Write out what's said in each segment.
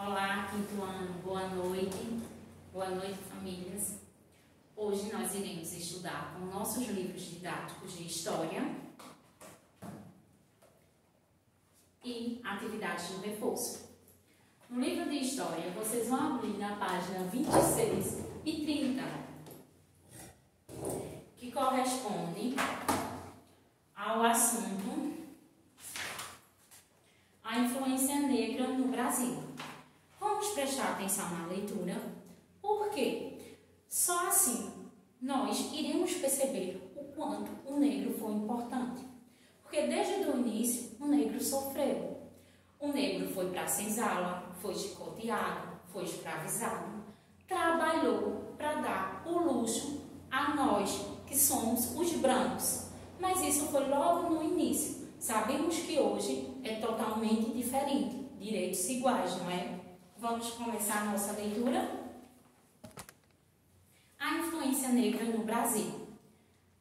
Olá, quinto ano, boa noite, famílias. Hoje nós iremos estudar com nossos livros didáticos de História e atividades do reforço. No livro de História, vocês vão abrir na página 26 e 30, que corresponde ao assunto a influência negra no Brasil. Vamos prestar atenção na leitura, porque só assim nós iremos perceber o quanto o negro foi importante. Porque desde o início o negro sofreu. O negro foi para a senzala, foi chicoteado, foi escravizado, trabalhou para dar o luxo a nós que somos os brancos. Mas isso foi logo no início. Sabemos que hoje é totalmente diferente, direitos iguais, não é? Vamos começar a nossa leitura. A influência negra no Brasil.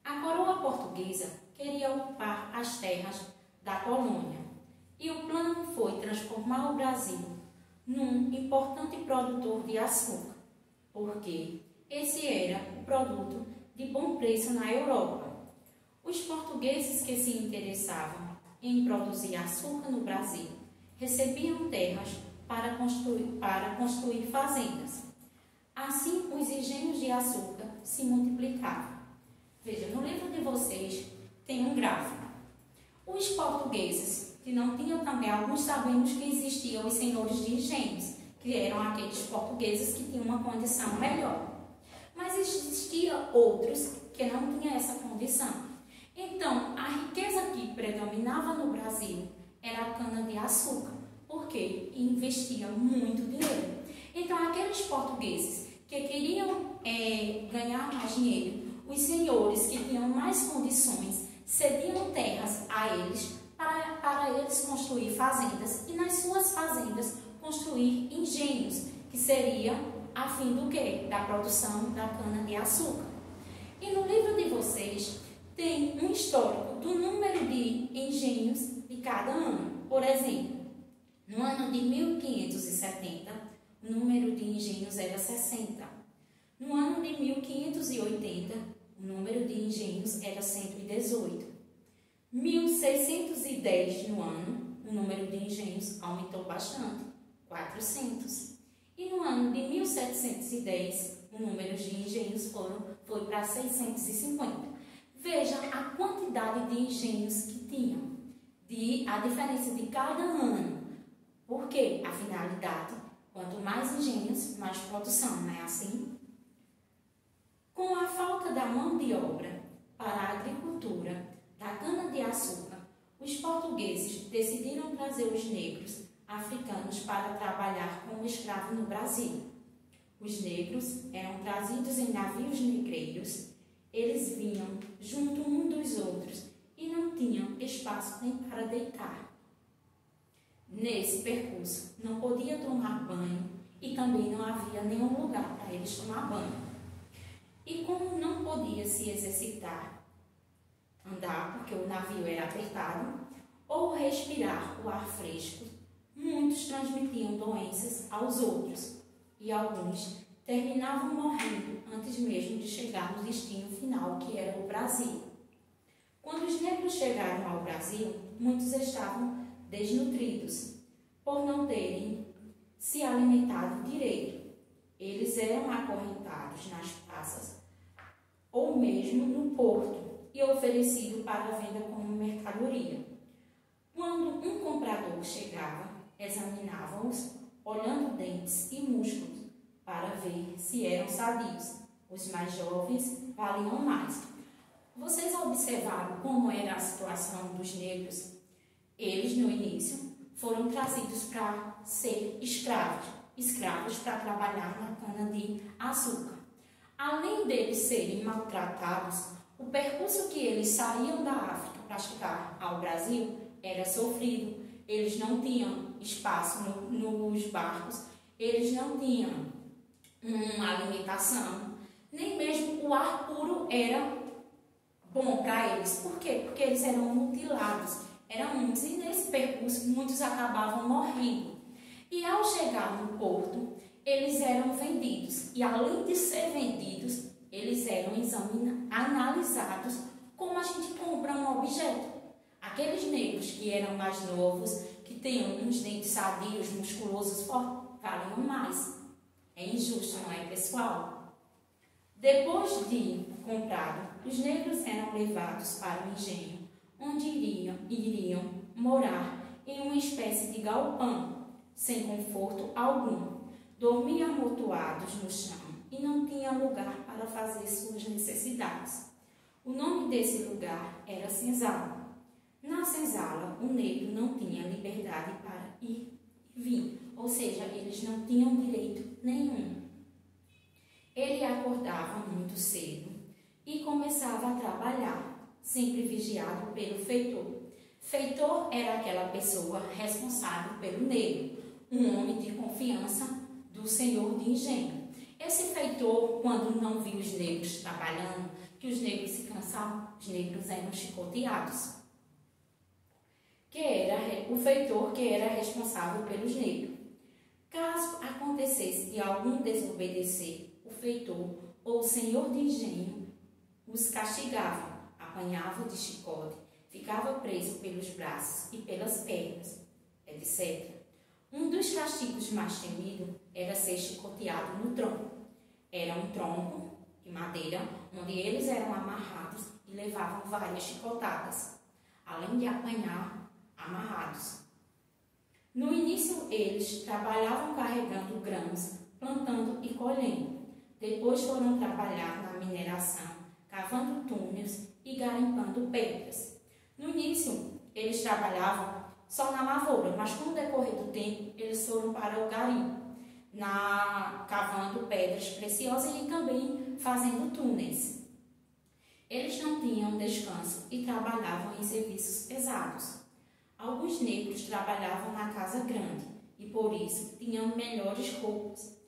A coroa portuguesa queria ocupar as terras da colônia e o plano foi transformar o Brasil num importante produtor de açúcar, porque esse era o produto de bom preço na Europa. Os portugueses que se interessavam em produzir açúcar no Brasil recebiam terras para construir fazendas. Assim, os engenhos de açúcar se multiplicavam. Veja, no livro de vocês tem um gráfico. Os portugueses, que não tinham também, alguns sabemos que existiam os senhores de engenhos, que eram aqueles portugueses que tinham uma condição melhor. Mas existiam outros que não tinham essa condição. Então, a riqueza que predominava no Brasil era a cana-de-açúcar, porque investia muito dinheiro. Então, aqueles portugueses que queriam ganhar mais dinheiro, os senhores que tinham mais condições, cediam terras a eles para eles construir fazendas e nas suas fazendas construir engenhos, que seria a fim do quê? Da produção da cana-de-açúcar. E no livro de vocês tem um histórico do número de engenhos de cada ano. Por exemplo, no ano de 1570, o número de engenhos era 60. No ano de 1580, o número de engenhos era 118. 1610 no ano, o número de engenhos aumentou bastante, 400. E no ano de 1710, o número de engenhos foi para 650. Veja a quantidade de engenhos que tinham, a diferença de cada ano. Porque a finalidade, quanto mais engenhos, mais produção, não é assim? Com a falta da mão de obra para a agricultura da cana-de-açúcar, os portugueses decidiram trazer os negros africanos para trabalhar como escravos no Brasil. Os negros eram trazidos em navios negreiros. Eles vinham junto um dos outros e não tinham espaço nem para deitar. Nesse percurso, não podia tomar banho e também não havia nenhum lugar para eles tomar banho. E como não podia se exercitar, andar, porque o navio era apertado, ou respirar o ar fresco, muitos transmitiam doenças aos outros e alguns terminavam morrendo antes mesmo de chegar no destino final, que era o Brasil. Quando os negros chegaram ao Brasil, muitos estavam desnutridos, por não terem se alimentado direito. Eles eram acorrentados nas praças ou mesmo no porto e oferecidos para venda como mercadoria. Quando um comprador chegava, examinavam-os, olhando dentes e músculos, para ver se eram sadios. Os mais jovens valiam mais. Vocês observaram como era a situação dos negros? Eles, no início, foram trazidos para ser escravos para trabalhar na cana-de-açúcar. Além deles serem maltratados, o percurso que eles saíam da África para chegar ao Brasil era sofrido. Eles não tinham espaço nos barcos, eles não tinham uma alimentação, nem mesmo o ar puro era bom para eles. Por quê? Porque eles eram mutilados, eram muitos, e nesse percurso muitos acabavam morrendo. E ao chegar no porto, eles eram vendidos. E além de ser vendidos, eles eram analisados como a gente compra um objeto. Aqueles negros que eram mais novos, que tinham uns dentes sadios, musculosos, fortes, valiam mais. É injusto, não é, pessoal? Depois de comprado, os negros eram levados para o engenho, onde iriam morar em uma espécie de galpão, sem conforto algum. Dormiam amontoados no chão e não tinham lugar para fazer suas necessidades. O nome desse lugar era senzala. Na senzala, o negro não tinha liberdade para ir e vir, ou seja, eles não tinham direito nenhum. Ele acordava muito cedo e começava a trabalhar, sempre vigiado pelo feitor. Feitor era aquela pessoa responsável pelo negro, um homem de confiança do senhor de engenho. Esse feitor, quando não via os negros trabalhando, que os negros se cansavam, os negros eram chicoteados. Que era o feitor que era responsável pelos negros. Caso acontecesse de algum desobedecer, o feitor ou o senhor de engenho os castigava, apanhava de chicote, ficava preso pelos braços e pelas pernas, etc. Um dos castigos mais temidos era ser chicoteado no tronco. Era um tronco de madeira, onde eles eram amarrados e levavam várias chicotadas, além de apanhar amarrados. No início, eles trabalhavam carregando grãos, plantando e colhendo. Depois foram trabalhar na mineração, cavando túneis e garimpando pedras. No início, eles trabalhavam só na lavoura, mas com o decorrer do tempo, eles foram para o garimpo, cavando pedras preciosas e também fazendo túneis. Eles não tinham descanso e trabalhavam em serviços pesados. Alguns negros trabalhavam na casa grande e, por isso, tinham melhores roupas.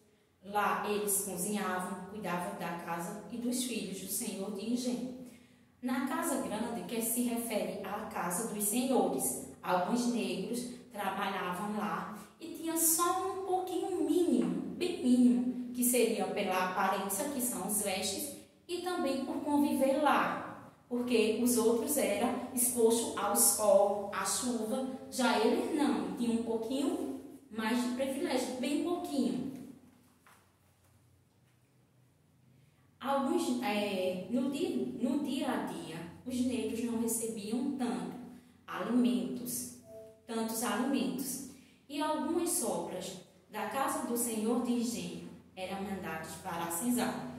Lá eles cozinhavam, cuidavam da casa e dos filhos do senhor de engenho. Na casa grande, que se refere à casa dos senhores, alguns negros trabalhavam lá e tinham só um pouquinho mínimo, bem mínimo, que seria pela aparência, que são os vestes, e também por conviver lá. Porque os outros eram expostos ao sol, à chuva, já eles não, tinham um pouquinho mais de privilégio, bem pouquinho. No dia a dia, os negros não recebiam tantos alimentos, e algumas sobras da casa do senhor de engenho eram mandadas para a senzala.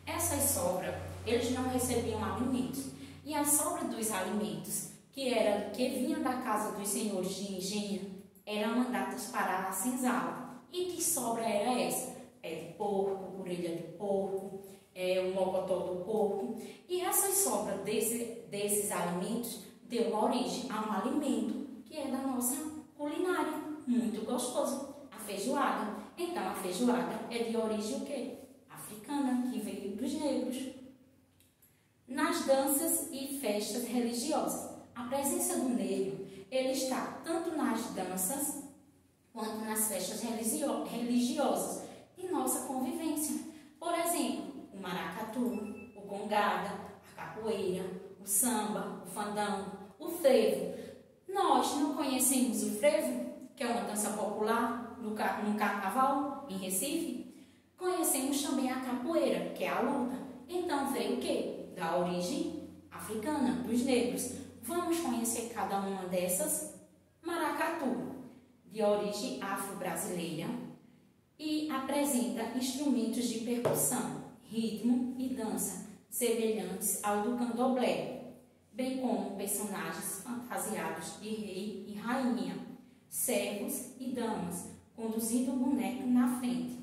Essas sobras, eles não recebiam alimentos. E as sobras dos alimentos que vinham da casa dos senhores de engenho eram mandadas para a senzala. E que sobra era essa? Pé de porco, orelha de porco, o mocotó do porco. E essas sobras desses alimentos deu origem a um alimento que é da nossa culinária, muito gostoso, a feijoada. Então, a feijoada é de origem o quê? Africana, que veio dos negros. Nas danças e festas religiosas, a presença do negro, ele está tanto nas danças quanto nas festas religiosas de nossa convivência. Por exemplo, o maracatu, o gongada, a capoeira, o samba, o fandango, o frevo. Nós não conhecemos o frevo, que é uma dança popular no carnaval, em Recife? Conhecemos também a capoeira, que é a luta. Então veio o quê? Da origem africana, dos negros. Vamos conhecer cada uma dessas. Maracatu, de origem afro-brasileira, e apresenta instrumentos de percussão, ritmo e dança, semelhantes ao do candomblé, bem como personagens fantasiados de rei e rainha, servos e damas, conduzindo o boneco na frente.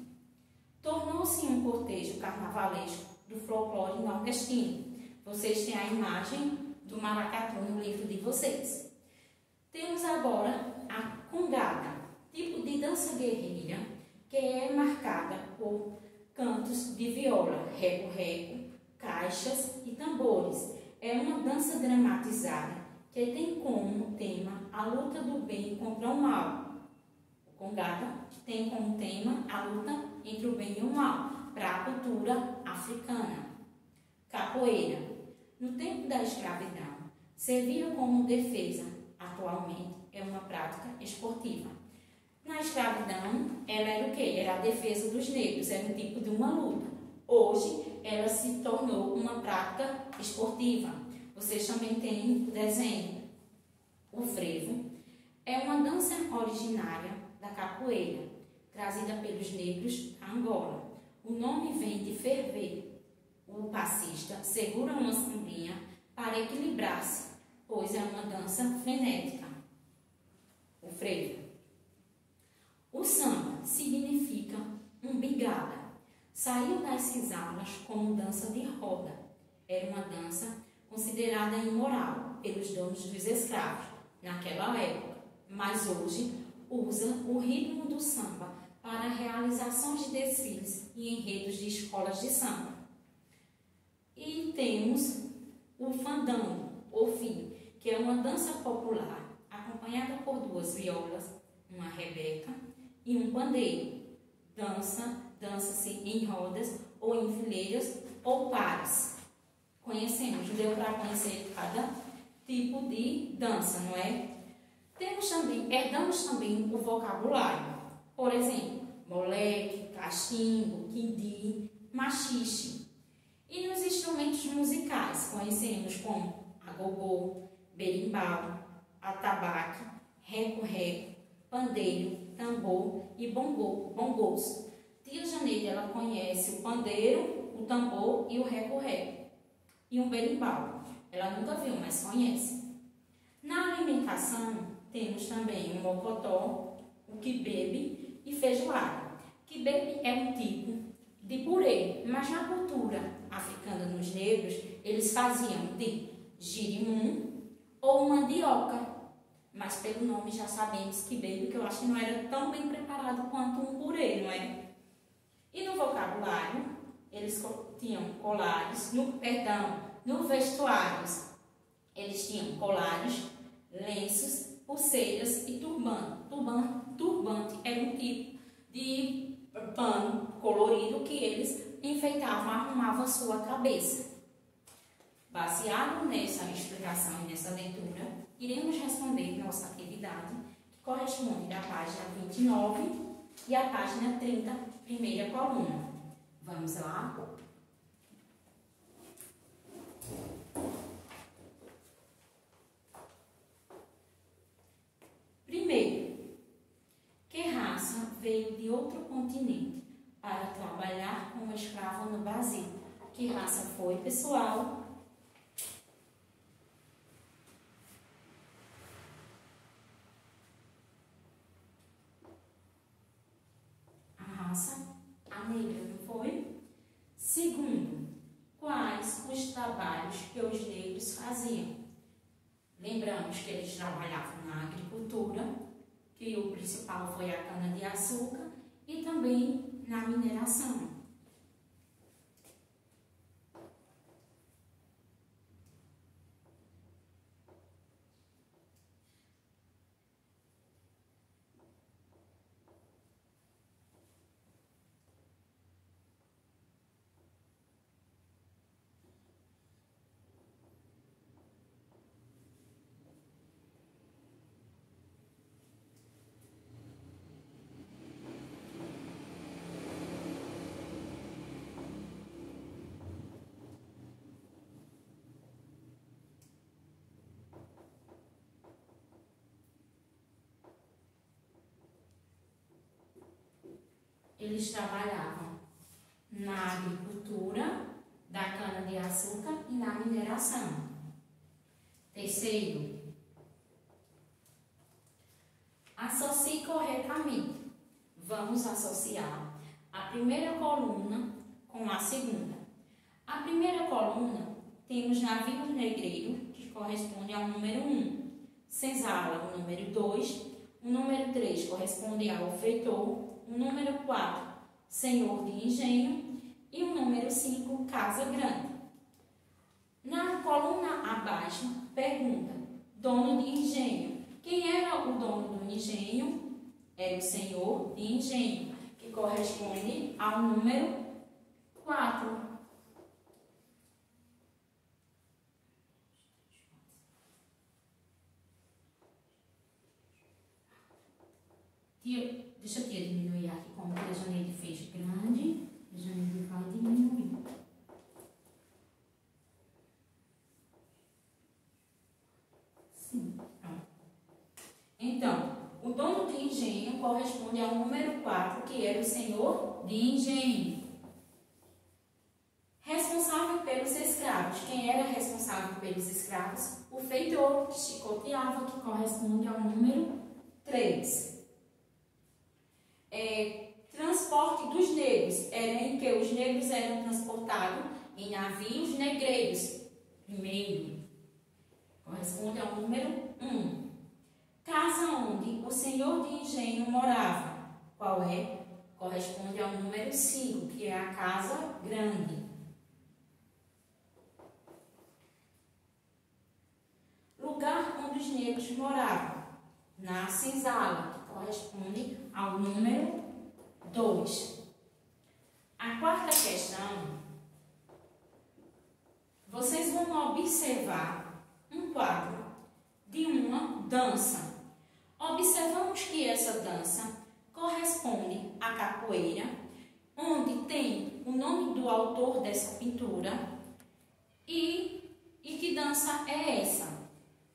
Tornou-se um cortejo carnavalesco do folclore nordestino. Vocês têm a imagem do maracatu no livro de vocês. Temos agora a congada, tipo de dança guerreira, que é marcada por cantos de viola, reco-reco, caixas e tambores. É uma dança dramatizada que tem como tema a luta do bem contra o mal. O Congada tem como tema a luta entre o bem e o mal para a cultura africana. Capoeira. No tempo da escravidão, servia como defesa. Atualmente é uma prática esportiva. Na escravidão, ela era o quê? Era a defesa dos negros, era um tipo de uma luta. Hoje, ela se tornou uma prática esportiva. Vocês também têm o desenho. O frevo é uma dança originária da capoeira, trazida pelos negros da Angola. O nome vem de ferver. O passista segura uma sombrinha para equilibrar-se, pois é uma dança frenética. O frevo. O samba significa umbigada. Saiu das senzalas como dança de roda. Era uma dança considerada imoral pelos donos dos escravos naquela época, mas hoje usa o ritmo do samba para realizações de desfiles e enredos de escolas de samba. E temos o fandango, ou fim, que é uma dança popular acompanhada por duas violas, uma rebeca e um pandeiro. Dança-se em rodas ou em fileiras ou pares. Conhecemos, deu para conhecer cada tipo de dança, não é? Herdamos também o vocabulário. Por exemplo, moleque, cachimbo, quindi, machixe. E nos instrumentos musicais, conhecemos como agogô, berimbau, atabaque, reco-reco, pandeiro, tambor e bongos. Tia Janeide, ela conhece o pandeiro, o tambor e o reco-reco. E um berimbau. Ela nunca viu, mas conhece. Na alimentação, temos também o mocotó, o quibe e feijoada. Quibe é um tipo de purê, mas na cultura africana nos negros, eles faziam de girimum ou mandioca. Mas pelo nome já sabemos que quibe, que eu acho que não era tão bem preparado quanto um purê, não é? E no vocabulário, eles tinham colares, no vestuários, eles tinham colares, lenços, pulseiras e turbante. Turbante era um tipo de pano colorido que eles enfeitavam, arrumavam a sua cabeça. Baseado nessa explicação e nessa leitura, iremos responder nossa atividade, que corresponde da página 29 e à página 30, primeira coluna. Vamos lá? Primeiro, que raça veio de outro continente para trabalhar como escravo no Brasil? Que raça foi, pessoal? A negra, não foi? Segundo, quais os trabalhos que os negros faziam? Lembramos que eles trabalhavam na agricultura, que o principal foi a cana-de-açúcar, e também na mineração. Eles trabalhavam na agricultura, da cana-de-açúcar e na mineração. Terceiro, associe corretamente. Vamos associar a primeira coluna com a segunda. A primeira coluna temos navio negreiro, que corresponde ao número 1. Senzala, o número 2. O número 3 corresponde ao feitor. O número 4, senhor de engenho. E o número 5, casa grande. Na coluna abaixo, pergunta, dono de engenho. Quem era o dono do engenho? era o senhor de engenho, que corresponde ao número 4. Deixa eu diminuir aqui, como a Janeide fez grande, a Janeide vai diminuir. Sim, pronto. Então, o dono de engenho corresponde ao número 4, que era o senhor de engenho. Responsável pelos escravos. Quem era responsável pelos escravos? O feitor, que chicoteava, que corresponde ao número 3. Transporte dos negros, era em que os negros eram transportados em navios negreiros. Primeiro, corresponde ao número 1. Casa onde o senhor de engenho morava. Qual é? Corresponde ao número 5, que é a casa grande. Lugar onde os negros moravam. Na senzala, que corresponde ao número 2. A quarta questão, vocês vão observar um quadro de uma dança. Observamos que essa dança corresponde à capoeira, onde tem o nome do autor dessa pintura e que dança é essa?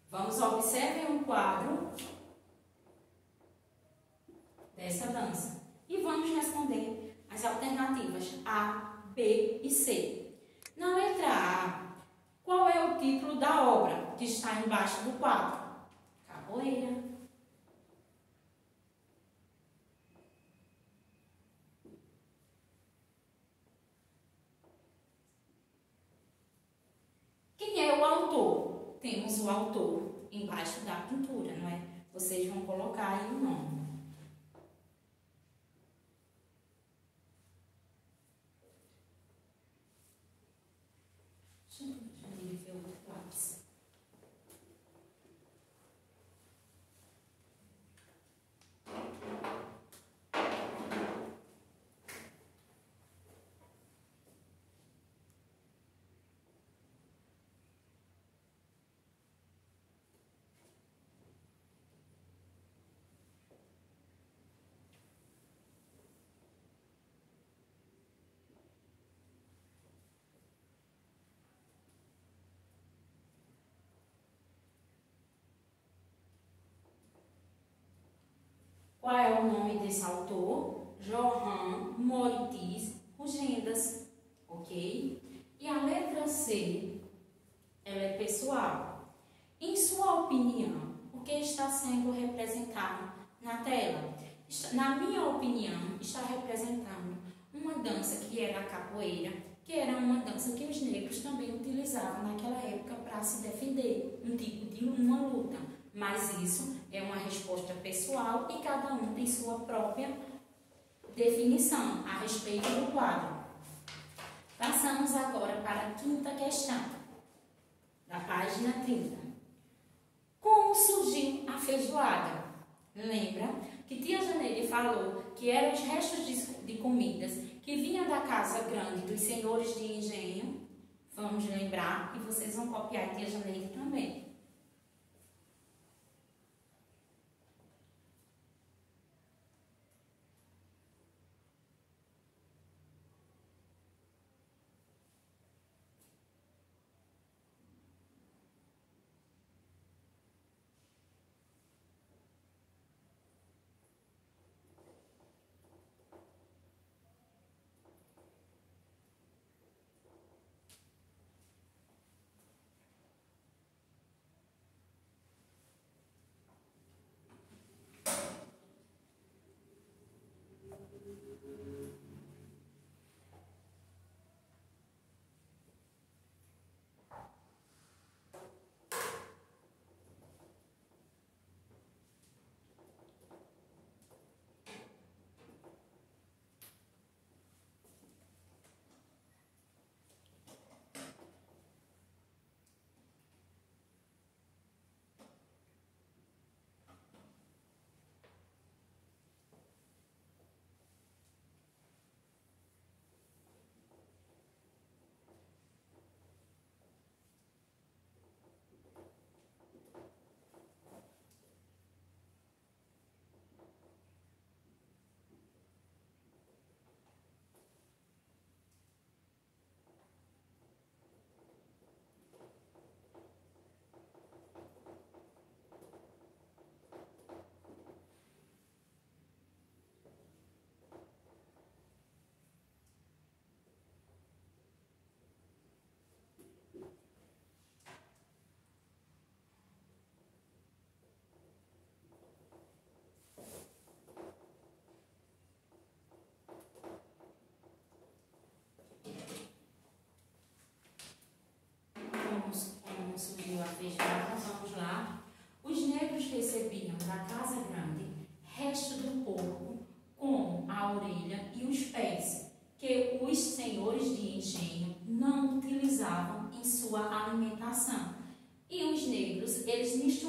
Vamos observar um quadro dessa dança e vamos responder as alternativas A, B e C. Na letra A, qual é o título da obra que está embaixo do quadro? Capoeira. Quem é o autor? Temos o autor embaixo da pintura, não é? Vocês vão colocar aí o nome. Qual é o nome desse autor? Johann Moritz Rugendas, ok? E a letra C, ela é pessoal. Em sua opinião, o que está sendo representado na tela? Na minha opinião, está representando uma dança que era a capoeira, que era uma dança que os negros também utilizavam naquela época para se defender, um tipo de uma luta. Mas isso é uma resposta pessoal e cada um tem sua própria definição a respeito do quadro. Passamos agora para a quinta questão, da página 30. Como surgiu a feijoada? Lembra que tia Janeide falou que eram os restos de comidas que vinham da casa grande dos senhores de engenho? Vamos lembrar e vocês vão copiar a tia Janeide também.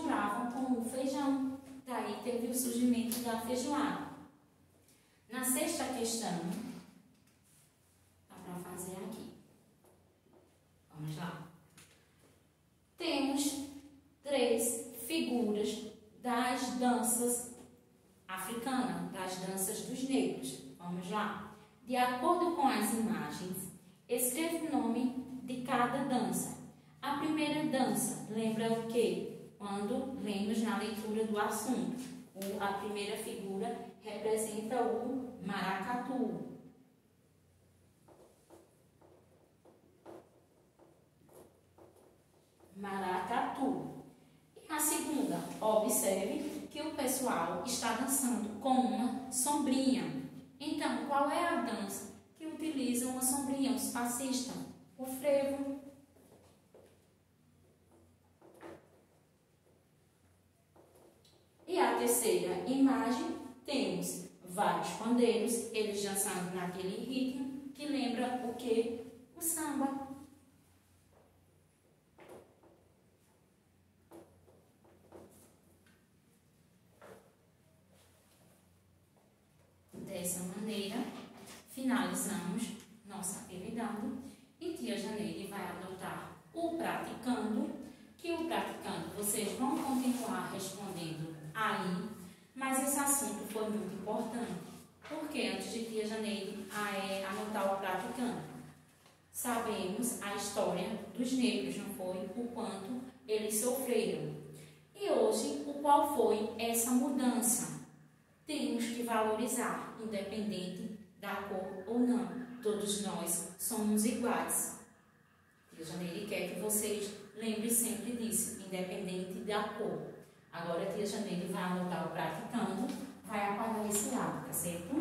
misturavam com o feijão. Daí teve o surgimento da feijoada. Na sexta questão, dá para fazer aqui. Vamos lá. Temos 3 figuras das danças africanas, das danças dos negros. Vamos lá. De acordo com as imagens, escreva o nome de cada dança. A primeira dança lembra o quê? Quando lemos na leitura do assunto. A primeira figura representa o maracatu. Maracatu. E a segunda, observe que o pessoal está dançando com uma sombrinha. Então, qual é a dança que utiliza uma sombrinha? Os passistas. O frevo. E a terceira imagem, temos vários pandeiros, eles dançando naquele ritmo que lembra o que? O samba. Dessa maneira, finalizamos nossa atividade e tia Janeide vai adotar o praticando, que o praticando vocês vão continuar respondendo aí, mas esse assunto foi muito importante, porque antes de tia Janeide anotar o praticando, sabemos a história dos negros, não foi? O quanto eles sofreram. E hoje, qual foi essa mudança? Temos que valorizar, independente da cor ou não. Todos nós somos iguais. Tia Janeide quer que vocês lembrem sempre disso, independente da cor. Agora a tia Janeide vai anotar o praticando, vai apagar esse lado, tá certo?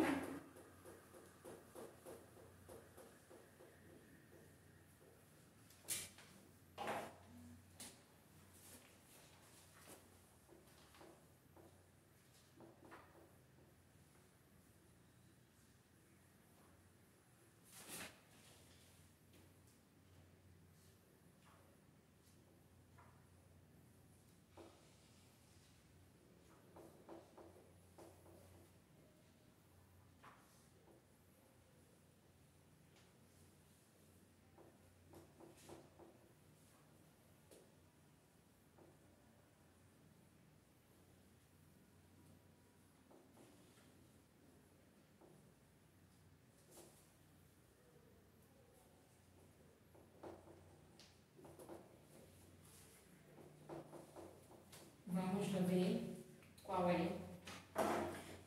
Vamos ver qual é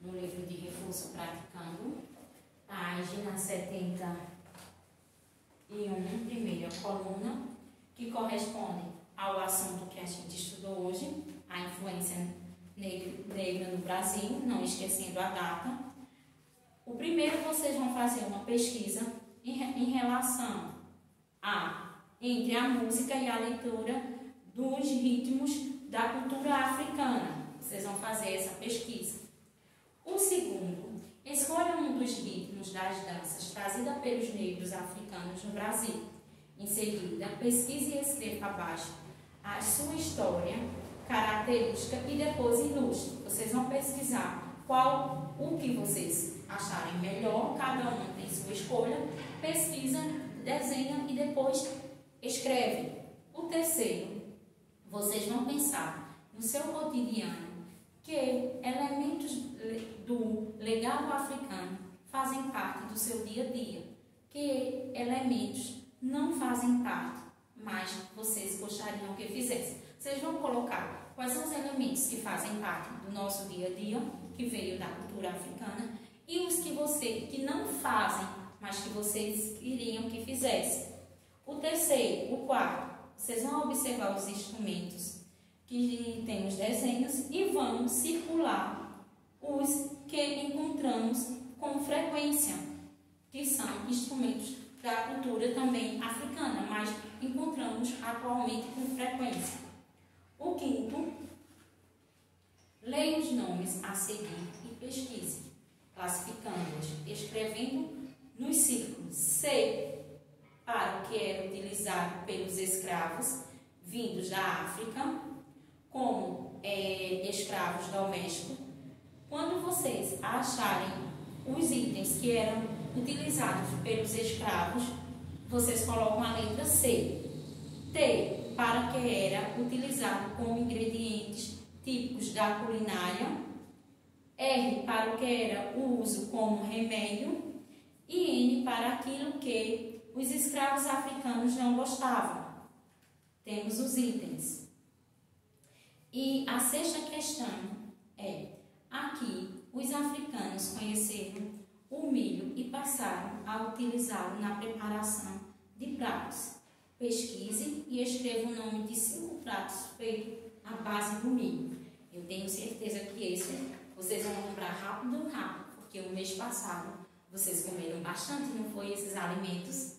no livro de reforço praticando, página 71, primeira coluna, que corresponde ao assunto que a gente estudou hoje, a influência negra no Brasil, não esquecendo a data. O primeiro, vocês vão fazer uma pesquisa em relação entre a música e a leitura dos ritmos da cultura africana. Vocês vão fazer essa pesquisa. O segundo, escolha um dos ritmos das danças trazidas pelos negros africanos no Brasil. Em seguida, pesquise e escreva abaixo a sua história, característica e depois ilustre. Vocês vão pesquisar o que vocês acharem melhor, cada um tem sua escolha, pesquisa, desenha e depois escreve. O terceiro, vocês vão pensar no seu cotidiano que elementos do legado africano fazem parte do seu dia a dia, que elementos não fazem parte, mas vocês gostariam que fizessem. Vocês vão colocar quais são os elementos que fazem parte do nosso dia a dia, que veio da cultura africana, e os que não fazem, mas que vocês queriam que fizessem. O terceiro, o quarto, vocês vão observar os instrumentos que tem os desenhos e vão circular os que encontramos com frequência, que são instrumentos da cultura também africana, mas encontramos atualmente com frequência. O quinto, leia os nomes a seguir e pesquise, classificando-os, escrevendo nos círculos C para o que era utilizado pelos escravos vindos da África, como escravos domésticos. Quando vocês acharem os itens que eram utilizados pelos escravos, vocês colocam a letra C. T, para que era utilizado como ingredientes típicos da culinária. R, para o que era o uso como remédio. E N, para aquilo que os escravos africanos não gostavam. Temos os itens. E a sexta questão é: aqui os africanos conheceram o milho e passaram a utilizá-lo na preparação de pratos. Pesquise e escreva o nome de 5 pratos feitos à base do milho. Eu tenho certeza que esse vocês vão comprar rápido, porque o mês passado vocês comeram bastante, não foi, esses alimentos?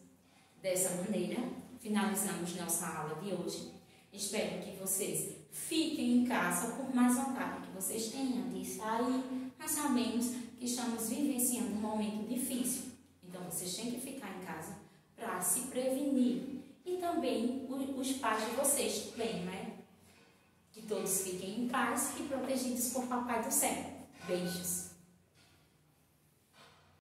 Dessa maneira, finalizamos nossa aula de hoje. Espero que vocês fiquem em casa por mais vontade que vocês tenham de sair. Nós sabemos que estamos vivenciando um momento difícil, então vocês têm que ficar em casa para se prevenir. E também os pais de vocês também, né? Que todos fiquem em paz e protegidos por Papai do Céu. Beijos!